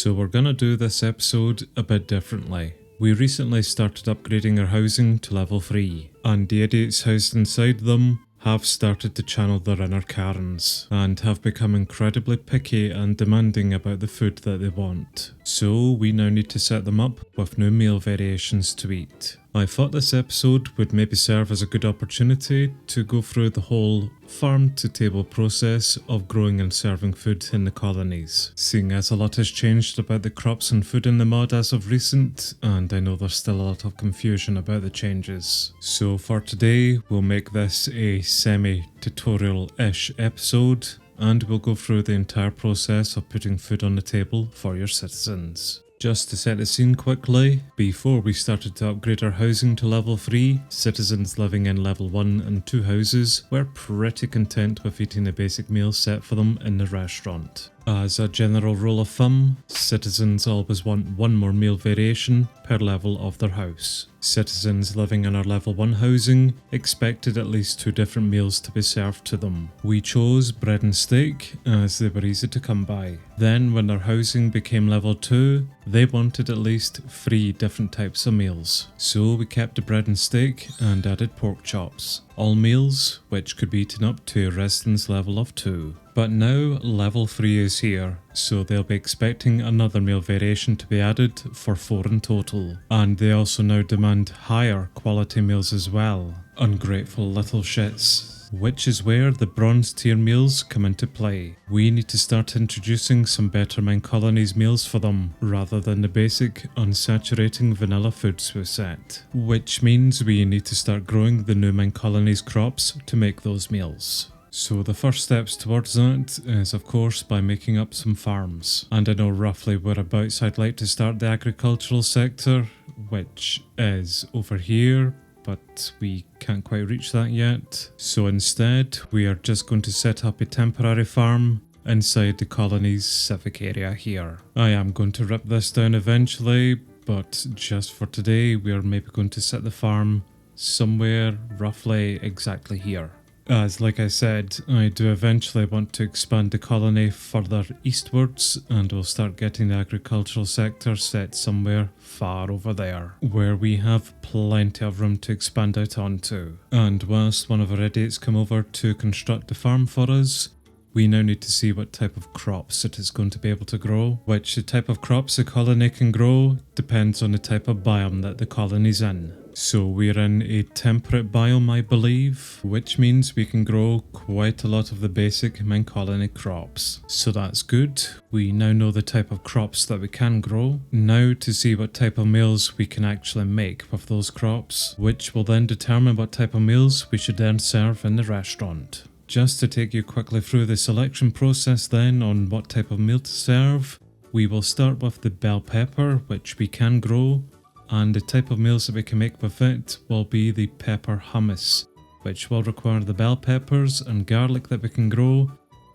So we're gonna do this episode a bit differently. We recently started upgrading our housing to level 3, and the idiots housed inside them have started to channel their inner Karens, and have become incredibly picky and demanding about the food that they want. So we now need to set them up with new meal variations to eat. I thought this episode would maybe serve as a good opportunity to go through the whole farm to table process of growing and serving food in the colonies, seeing as a lot has changed about the crops and food in the mod as of recent, and I know there's still a lot of confusion about the changes. So for today, we'll make this a semi-tutorial-ish episode, and we'll go through the entire process of putting food on the table for your citizens. Just to set the scene quickly, before we started to upgrade our housing to level 3, citizens living in level 1 and 2 houses were pretty content with eating the basic meals set for them in the restaurant. As a general rule of thumb, citizens always want one more meal variation per level of their house. Citizens living in our level 1 housing expected at least 2 different meals to be served to them. We chose bread and steak as they were easy to come by. Then when their housing became level 2, they wanted at least 3 different types of meals. So we kept the bread and steak and added pork chops. All meals which could be eaten up to a residence level of 2. But now level 3 is here, so they'll be expecting another meal variation to be added for 4 in total. And they also now demand higher quality meals as well. Ungrateful little shits. Which is where the bronze tier meals come into play. We need to start introducing some better MineColonies meals for them, rather than the basic, unsaturating vanilla foods we set. Which means we need to start growing the new MineColonies crops to make those meals. So the first steps towards that is of course by making up some farms. And I know roughly whereabouts I'd like to start the agricultural sector, which is over here, but we can't quite reach that yet. So instead, we are just going to set up a temporary farm inside the colony's civic area here. I am going to rip this down eventually, but just for today, we are maybe going to set the farm somewhere roughly exactly here. As like I said, I do eventually want to expand the colony further eastwards, and we'll start getting the agricultural sector set somewhere far over there, where we have plenty of room to expand out onto. And whilst one of our idiots come over to construct the farm for us, we now need to see what type of crops it is going to be able to grow. Which the type of crops the colony can grow depends on the type of biome that the colony's in. So we're in a temperate biome, I believe, which means we can grow quite a lot of the basic MineColony crops. So that's good. We now know the type of crops that we can grow. Now to see what type of meals we can actually make with those crops, which will then determine what type of meals we should then serve in the restaurant. Just to take you quickly through the selection process then on what type of meal to serve, we will start with the bell pepper, which we can grow. And the type of meals that we can make with it will be the pepper hummus, which will require the bell peppers and garlic that we can grow,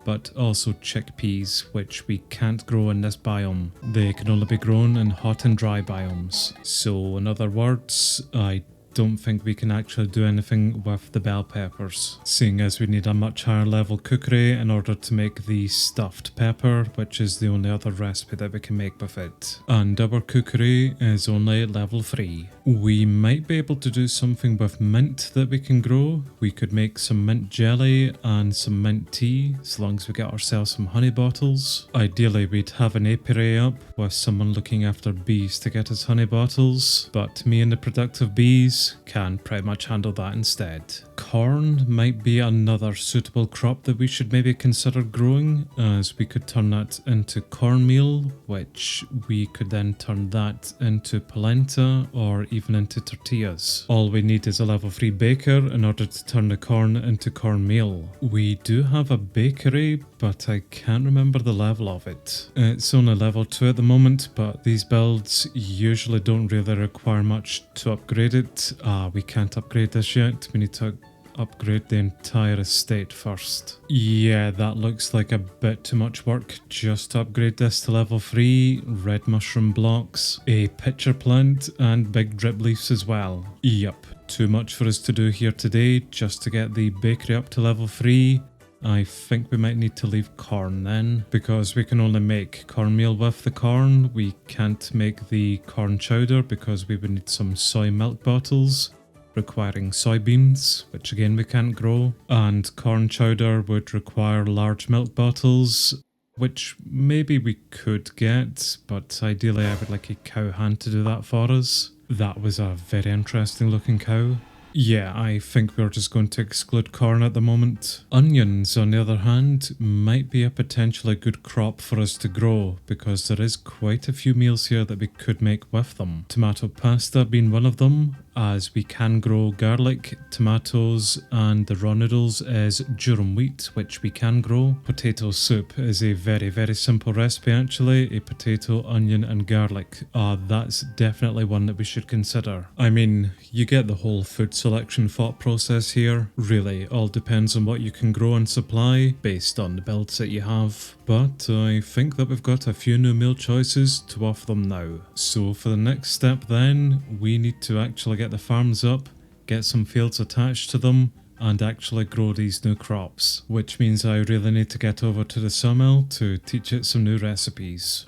but also chickpeas, which we can't grow in this biome. They can only be grown in hot and dry biomes. So in other words, I don't think we can actually do anything with the bell peppers, seeing as we need a much higher level cookery in order to make the stuffed pepper, which is the only other recipe that we can make with it. And our cookery is only level 3. We might be able to do something with mint that we can grow. We could make some mint jelly and some mint tea, as long as we get ourselves some honey bottles. Ideally we'd have an apiary up with someone looking after bees to get us honey bottles, but me and the productive bees can pretty much handle that instead. Corn might be another suitable crop that we should maybe consider growing, as we could turn that into cornmeal, which we could then turn that into polenta or even into tortillas. All we need is a level 3 baker in order to turn the corn into cornmeal. We do have a bakery, but I can't remember the level of it. It's only level 2 at the moment, but these builds usually don't really require much to upgrade it. We can't upgrade this yet. We need to upgrade the entire estate first. Yeah, that looks like a bit too much work just to upgrade this to level 3, red mushroom blocks, a pitcher plant, and big drip leaves as well. Yup, too much for us to do here today just to get the bakery up to level 3, I think we might need to leave corn then, because we can only make cornmeal with the corn. We can't make the corn chowder because we would need some soy milk bottles, requiring soybeans, which again we can't grow, and corn chowder would require large milk bottles, which maybe we could get, but ideally I would like a cow hand to do that for us. That was a very interesting looking cow. Yeah, I think we're just going to exclude corn at the moment. Onions, on the other hand, might be a potentially good crop for us to grow because there is quite a few meals here that we could make with them. Tomato pasta being one of them, as we can grow garlic, tomatoes, and the raw noodles is durum wheat, which we can grow. Potato soup is a very simple recipe actually, a potato, onion, and garlic. That's definitely one that we should consider. I mean, you get the whole food selection thought process here. Really, all depends on what you can grow and supply based on the builds that you have. But I think that we've got a few new meal choices to offer them now. So for the next step then, we need to actually get the farms up, get some fields attached to them, and actually grow these new crops. Which means I really need to get over to the sawmill to teach it some new recipes.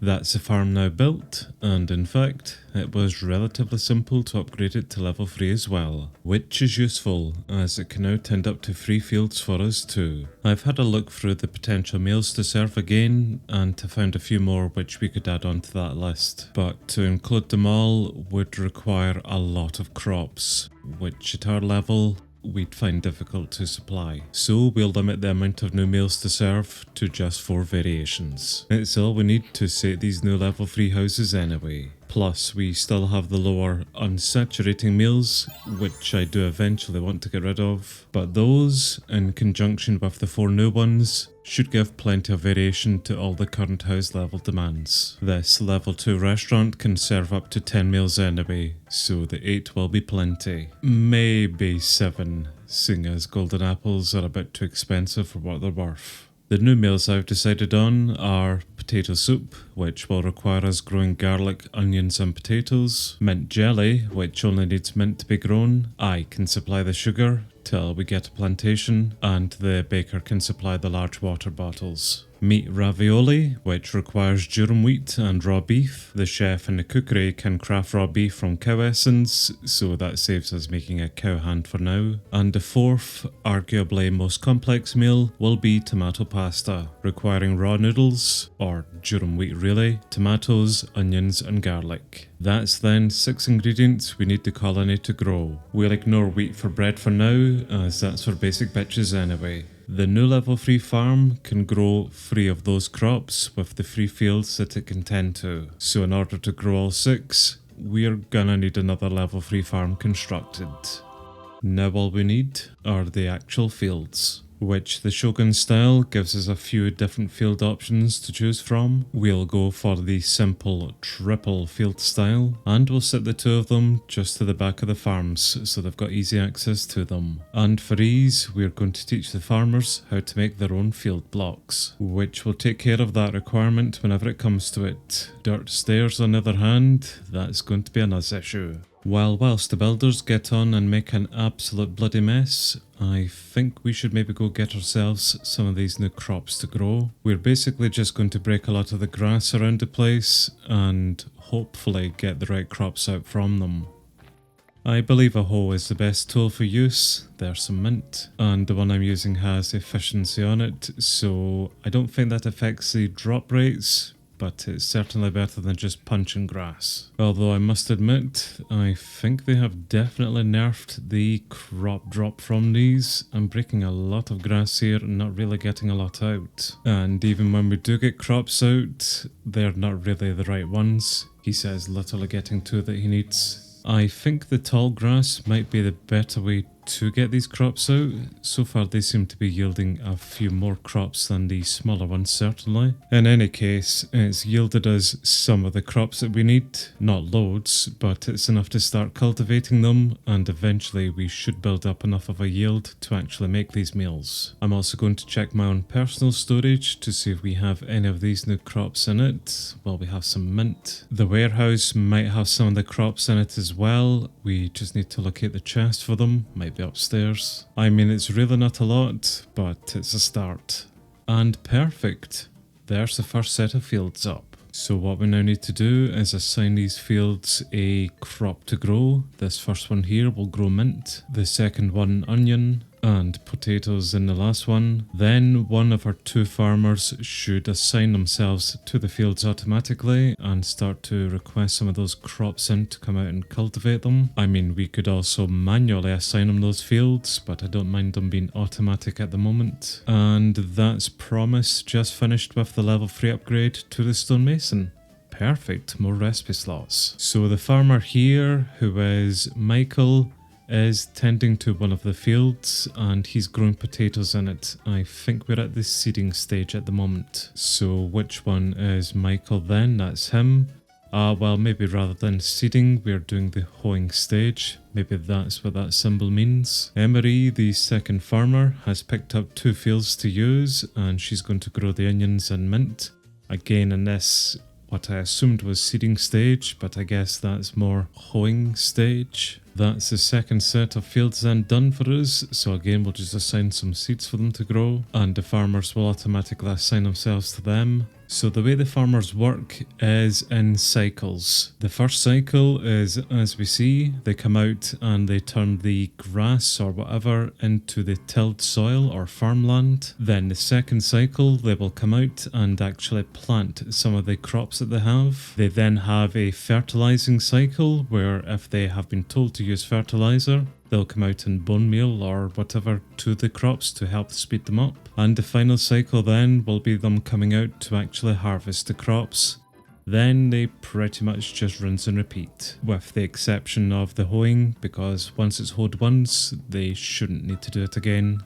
That's the farm now built, and in fact, it was relatively simple to upgrade it to level 3 as well, which is useful as it can now tend up to 3 fields for us too. I've had a look through the potential meals to serve again, and have found a few more which we could add on to that list, but to include them all would require a lot of crops, which at our level we'd find difficult to supply. So we'll limit the amount of new meals to serve to just 4 variations. It's all we need to sate these new level 3 houses anyway. Plus we still have the lower unsaturating meals, which I do eventually want to get rid of, but those, in conjunction with the 4 new ones, should give plenty of variation to all the current house level demands. This level 2 restaurant can serve up to 10 meals anyway, so the 8 will be plenty. Maybe 7, seeing as golden apples are a bit too expensive for what they're worth. The new meals I've decided on are potato soup, which will require us growing garlic, onions and potatoes, mint jelly, which only needs mint to be grown. I can supply the sugar till we get a plantation, and the baker can supply the large water bottles. Meat ravioli, which requires durum wheat and raw beef. The chef in the cookery can craft raw beef from cow essence, so that saves us making a cow hand for now. And the fourth, arguably most complex meal, will be tomato pasta, requiring raw noodles, or durum wheat really, tomatoes, onions and garlic. That's then 6 ingredients we need the colony to grow. We'll ignore wheat for bread for now, as that's for basic bitches anyway. The new level 3 farm can grow 3 of those crops with the 3 fields that it can tend to. So in order to grow all 6, we're gonna need another level 3 farm constructed. Now all we need are the actual fields, which the Shogun style gives us a few different field options to choose from. We'll go for the simple triple field style, and we'll set the 2 of them just to the back of the farms so they've got easy access to them. And for ease, we're going to teach the farmers how to make their own field blocks, which will take care of that requirement whenever it comes to it. Dirt stairs on the other hand, that's going to be an us issue. Whilst the builders get on and make an absolute bloody mess, I think we should maybe go get ourselves some of these new crops to grow. We're basically just going to break a lot of the grass around the place and hopefully get the right crops out from them. I believe a hoe is the best tool for use. There's some mint, and the one I'm using has efficiency on it, so I don't think that affects the drop rates, but it's certainly better than just punching grass. Although I must admit, I think they have definitely nerfed the crop drop from these. I'm breaking a lot of grass here and not really getting a lot out. And even when we do get crops out, they're not really the right ones. He says literally getting 2 that he needs. I think the tall grass might be the better way to get these crops out. So far they seem to be yielding a few more crops than the smaller ones certainly. In any case, it's yielded us some of the crops that we need. Not loads, but it's enough to start cultivating them, and eventually we should build up enough of a yield to actually make these meals. I'm also going to check my own personal storage to see if we have any of these new crops in it. Well, we have some mint. The warehouse might have some of the crops in it as well. We just need to locate the chest for them. Might be be upstairs. I mean, it's really not a lot, but it's a start. And perfect. There's the first set of fields up. So what we now need to do is assign these fields a crop to grow. This first one here will grow mint, the second one onion, and potatoes in the last one. Then one of our two farmers should assign themselves to the fields automatically and start to request some of those crops in to come out and cultivate them. I mean, we could also manually assign them those fields, but I don't mind them being automatic at the moment. And that's Promise just finished with the level 3 upgrade to the stonemason. Perfect, more recipe slots. So the farmer here, who is Michael, is tending to one of the fields and he's growing potatoes in it. I think we're at the seeding stage at the moment. So which one is Michael then? That's him. Well, maybe rather than seeding, we're doing the hoeing stage. Maybe that's what that symbol means. Emery, the second farmer, has picked up 2 fields to use and she's going to grow the onions and mint. Again, in this, what I assumed was seeding stage, but I guess that's more hoeing stage. That's the second set of fields then done for us, so again we'll just assign some seeds for them to grow, and the farmers will automatically assign themselves to them. So the way the farmers work is in cycles. The first cycle is, as we see, they come out and they turn the grass or whatever into the tilled soil or farmland. Then the second cycle, they will come out and actually plant some of the crops that they have. They then have a fertilizing cycle where if they have been told to use fertilizer, they'll come out and bone meal or whatever to the crops to help speed them up. And the final cycle then will be them coming out to actually harvest the crops. Then they pretty much just rinse and repeat, with the exception of the hoeing, because once it's hoed once, they shouldn't need to do it again.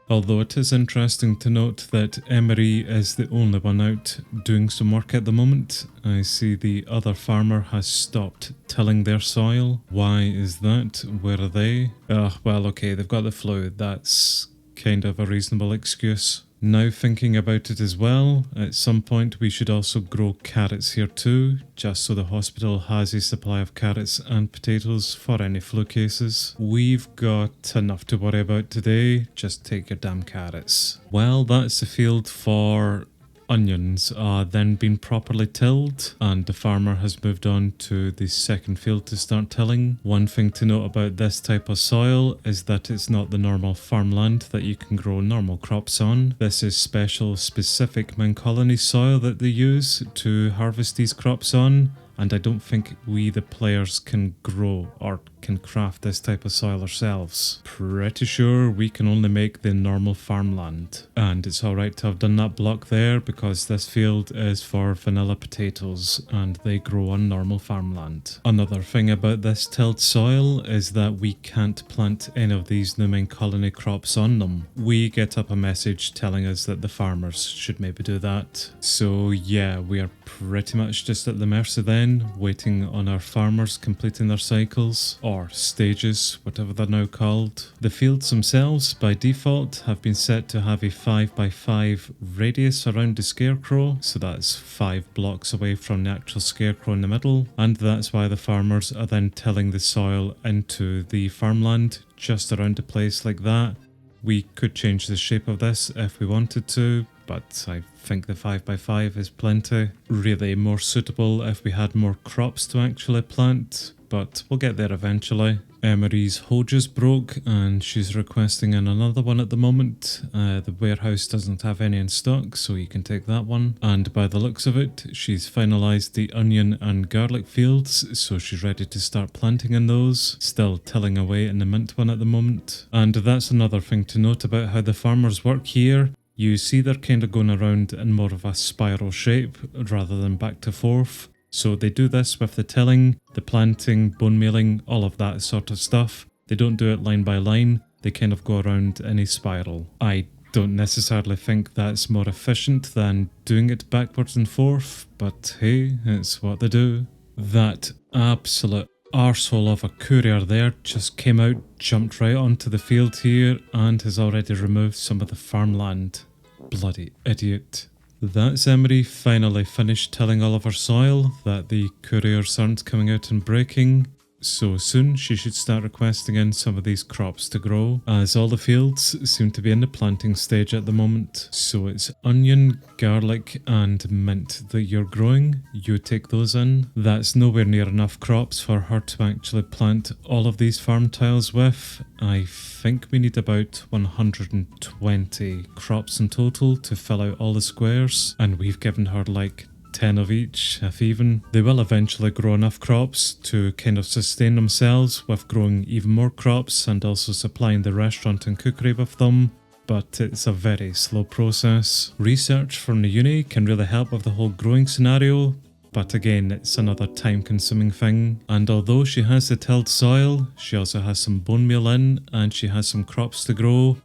Although it is interesting to note that Emery is the only one out doing some work at the moment. I see the other farmer has stopped tilling their soil. Why is that? Where are they? Well, okay, they've got the flu. That's kind of a reasonable excuse. Now thinking about it as well, at some point we should also grow carrots here too, just so the hospital has a supply of carrots and potatoes for any flu cases. We've got enough to worry about today, just take your damn carrots. Well, that's the field for onions then been properly tilled, and the farmer has moved on to the second field to start tilling. One thing to note about this type of soil is that it's not the normal farmland that you can grow normal crops on. This is special specific MineColonies soil that they use to harvest these crops on, and I don't think we the players can grow or can craft this type of soil ourselves. Pretty sure we can only make the normal farmland. And it's alright to have done that block there because this field is for vanilla potatoes and they grow on normal farmland. Another thing about this tilled soil is that we can't plant any of these new MineColony crops on them. We get up a message telling us that the farmers should maybe do that. So yeah, we are pretty much just at the mercy then, waiting on our farmers completing their cycles, or stages, whatever they're now called. The fields themselves, by default, have been set to have a 5x5 radius around the scarecrow, so that's 5 blocks away from the actual scarecrow in the middle, and that's why the farmers are then tilling the soil into the farmland just around a place like that. We could change the shape of this if we wanted to, but I think the 5x5 is plenty. Really more suitable if we had more crops to actually plant, but we'll get there eventually. Emery's hoe just broke and she's requesting another one at the moment. The warehouse doesn't have any in stock, so you can take that one. And by the looks of it, she's finalised the onion and garlic fields, so she's ready to start planting in those. Still tilling away in the mint one at the moment. And that's another thing to note about how the farmers work here. You see they're kind of going around in more of a spiral shape rather than back to forth. So they do this with the tilling, the planting, bone mealing, all of that sort of stuff. They don't do it line by line, they kind of go around in a spiral. I don't necessarily think that's more efficient than doing it backwards and forth, but hey, it's what they do. That absolute arsehole of a courier there just came out, jumped right onto the field here, and has already removed some of the farmland. Bloody idiot. That's Emery finally finished tilling all of her soil that the couriers aren't coming out and breaking. so soon she should start requesting in some of these crops to grow, as all the fields seem to be in the planting stage at the moment. So it's onion, garlic and mint that you're growing. You take those in. That's nowhere near enough crops for her to actually plant all of these farm tiles with. I think we need about 120 crops in total to fill out all the squares, and we've given her like 10 of each, if even. They will eventually grow enough crops to kind of sustain themselves with growing even more crops and also supplying the restaurant and cookery with them, but it's a very slow process. Research from the uni can really help with the whole growing scenario, but again, it's another time-consuming thing. And although she has the tilled soil, she also has some bone meal in and she has some crops to grow.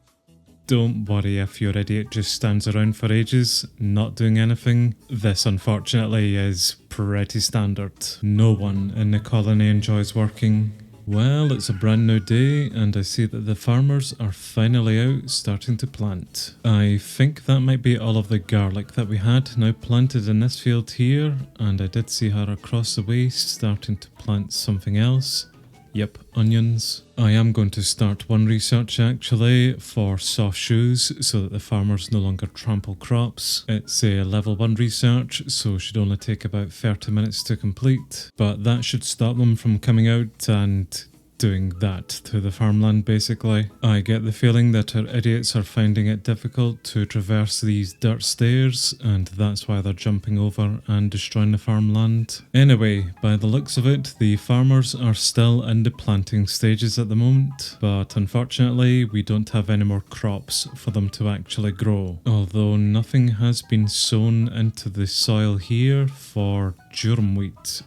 Don't worry if your idiot just stands around for ages, not doing anything. This unfortunately is pretty standard. No one in the colony enjoys working. Well, it's a brand new day and I see that the farmers are finally out starting to plant. I think that might be all of the garlic that we had now planted in this field here, and I did see her across the way starting to plant something else. Yep, onions. I am going to start one research actually for soft shoes so that the farmers no longer trample crops. It's a level 1 research, so should only take about 30 minutes to complete, but that should stop them from coming out and doing that to the farmland basically. I get the feeling that our idiots are finding it difficult to traverse these dirt stairs, and that's why they're jumping over and destroying the farmland. Anyway, by the looks of it, the farmers are still in the planting stages at the moment, but unfortunately we don't have any more crops for them to actually grow. Although nothing has been sown into the soil here for durum wheat.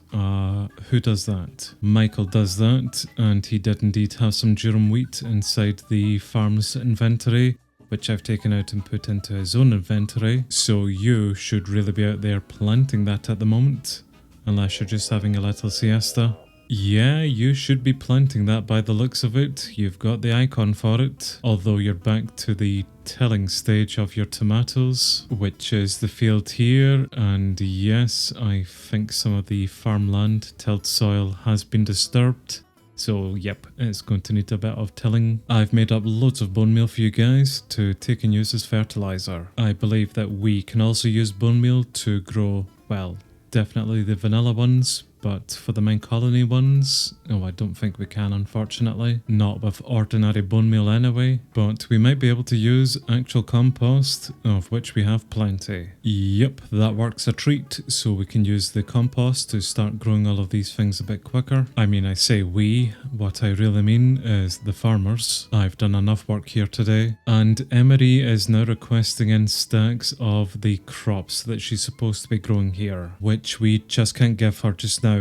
Who does that? Michael does that, and he did indeed have some durum wheat inside the farm's inventory, which I've taken out and put into his own inventory. So you should really be out there planting that at the moment, unless you're just having a little siesta. Yeah, you should be planting that by the looks of it. You've got the icon for it, although you're back to the tilling stage of your tomatoes, which is the field here, and yes, I think some of the farmland tilled soil has been disturbed. So yep, it's going to need a bit of tilling. I've made up loads of bone meal for you guys to take and use as fertilizer. I believe that we can also use bone meal to grow, well, definitely the vanilla ones, but for the MineColony ones, oh, I don't think we can, unfortunately. Not with ordinary bone meal anyway, but we might be able to use actual compost, of which we have plenty. Yep, that works a treat, so we can use the compost to start growing all of these things a bit quicker. I mean, I say we, what I really mean is the farmers. I've done enough work here today, and Emery is now requesting in stacks of the crops that she's supposed to be growing here, which we just can't give her just now.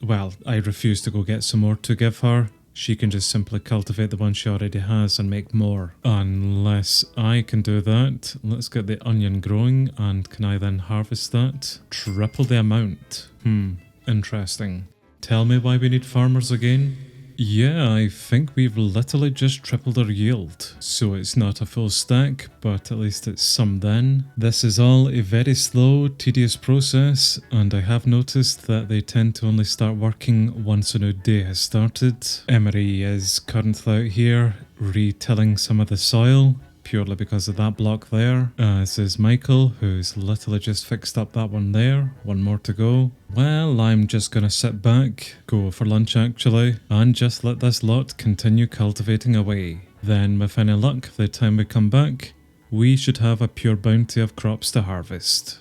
Well, I refuse to go get some more to give her. She can just simply cultivate the one she already has and make more. Unless I can do that. Let's get the onion growing, and can I then harvest that? Triple the amount. Interesting. Tell me why we need farmers again? Yeah, I think we've literally just tripled our yield. So it's not a full stack, but at least it's some then. This is all a very slow, tedious process, and I have noticed that they tend to only start working once a new day has started. Emery is currently out here retilling some of the soil, purely because of that block there. This is Michael, who's literally just fixed up that one there. One more to go. Well, I'm just gonna sit back, go for lunch actually, and just let this lot continue cultivating away. Then with any luck, the time we come back, we should have a pure bounty of crops to harvest.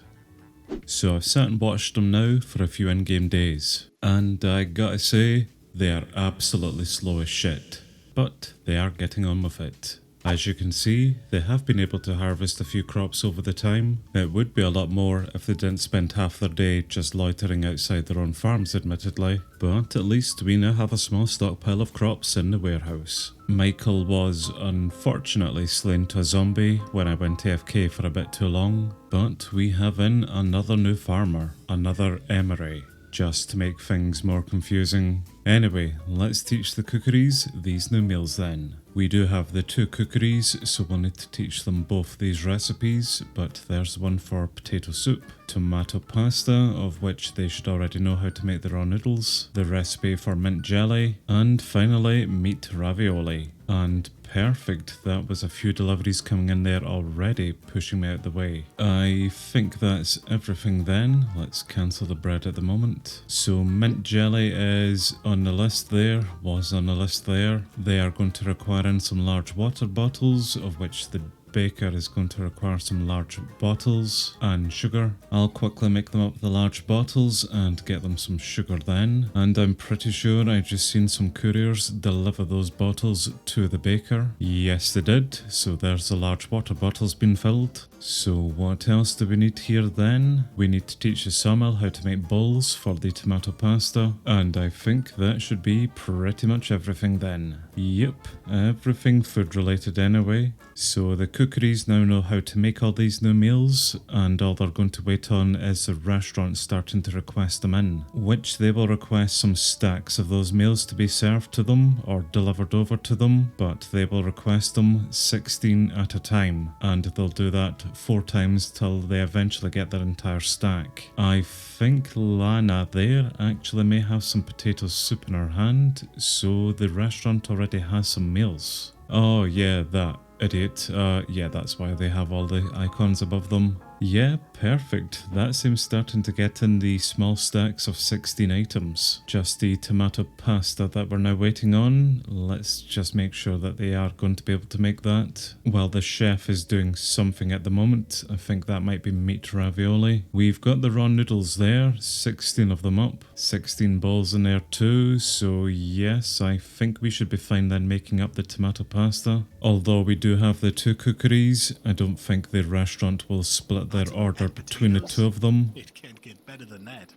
So I've sat and watched them now for a few in-game days, and I gotta say, they are absolutely slow as shit. But they are getting on with it. As you can see, they have been able to harvest a few crops over the time. It would be a lot more if they didn't spend half their day just loitering outside their own farms, admittedly, but at least we now have a small stockpile of crops in the warehouse. Michael was unfortunately slain to a zombie when I went AFK for a bit too long, but we have in another new farmer, another Emery, just to make things more confusing. Anyway, let's teach the Cookeries these new meals then. We do have the 2 cookeries, so we'll need to teach them both these recipes, but there's one for potato soup, tomato pasta, of which they should already know how to make the raw noodles, the recipe for mint jelly, and finally meat ravioli. And perfect, that was a few deliveries coming in there already, pushing me out the way. I think that's everything then. Let's cancel the bread at the moment. So mint jelly is on the list there, was on the list there. They are going to require in some large water bottles, of which the baker is going to require some large bottles and sugar. I'll quickly make them up the large bottles and get them some sugar then. And I'm pretty sure I just seen some couriers deliver those bottles to the baker. Yes, they did. So there's the large water bottles being filled. So what else do we need here then? We need to teach the sawmill how to make bowls for the tomato pasta, and I think that should be pretty much everything then. Yep, everything food related anyway. So the cookeries now know how to make all these new meals, and all they're going to wait on is the restaurant starting to request them in, which they will request some stacks of those meals to be served to them or delivered over to them, but they will request them 16 at a time, and they'll do that 4 times till they eventually get their entire stack. I think Lana there actually may have some potato soup in her hand, so the restaurant already has some meals. Oh yeah, that idiot. Yeah, that's why they have all the icons above them. Yeah, perfect. That seems starting to get in the small stacks of 16 items. Just the tomato pasta that we're now waiting on. Let's just make sure that they are going to be able to make that. While the chef is doing something at the moment, I think that might be meat ravioli. We've got the raw noodles there, 16 of them up. 16 bowls in there too, so yes, I think we should be fine then making up the tomato pasta. Although we do have the 2 cookeries, I don't think the restaurant will split their order between the 2 of them. It can't get better than that.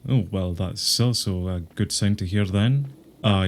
Oh, well, that's also a good sign to hear then.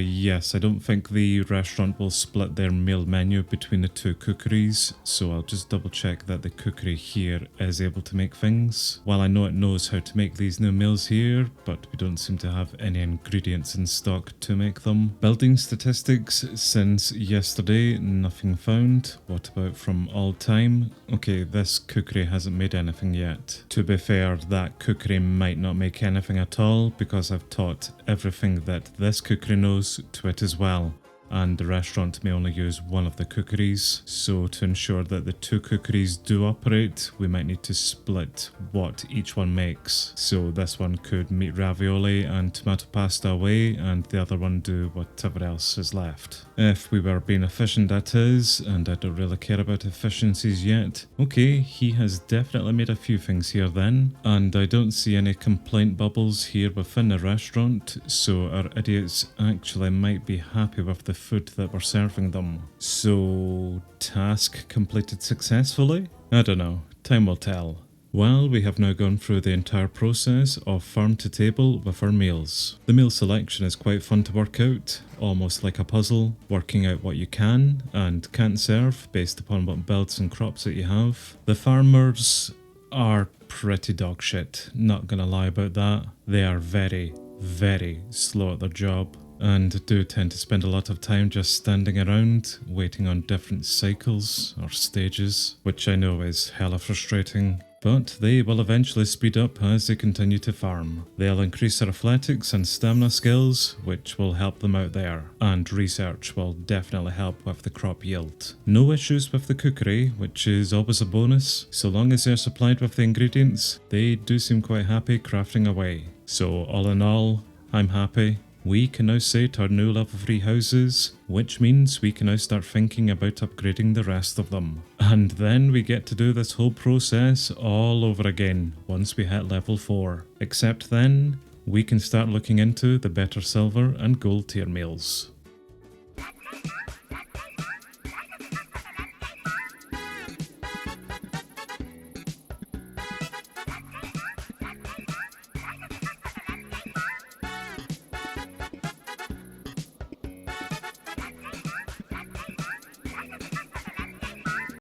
Yes, I don't think the restaurant will split their meal menu between the 2 cookeries, so I'll just double check that the cookery here is able to make things. While I know it knows how to make these new meals here, but we don't seem to have any ingredients in stock to make them. Building statistics since yesterday, nothing found. What about from all time? Okay, this cookery hasn't made anything yet. To be fair, that cookery might not make anything at all, because I've taught everything that this cookery knows to it as well, and the restaurant may only use one of the cookeries, so to ensure that the 2 cookeries do operate, we might need to split what each one makes. So this one could meat ravioli and tomato pasta away, and the other one do whatever else is left. If we were being efficient, that is, and I don't really care about efficiencies yet. Okay, he has definitely made a few things here then, and I don't see any complaint bubbles here within the restaurant, so our idiots actually might be happy with the food that we're serving them. So, task completed successfully? I don't know, time will tell. Well, we have now gone through the entire process of farm to table with our meals. The meal selection is quite fun to work out, almost like a puzzle, working out what you can and can't serve based upon what builds and crops that you have. The farmers are pretty dog shit, not gonna lie about that. They are very, very slow at their job, and do tend to spend a lot of time just standing around, waiting on different cycles or stages, which I know is hella frustrating. But they will eventually speed up as they continue to farm. They'll increase their athletics and stamina skills, which will help them out there, and research will definitely help with the crop yield. No issues with the cookery, which is always a bonus. So long as they're supplied with the ingredients, they do seem quite happy crafting away. So all in all, I'm happy. We can now site our new level 3 houses, which means we can now start thinking about upgrading the rest of them. And then we get to do this whole process all over again once we hit level 4. Except then, we can start looking into the better silver and gold tier meals.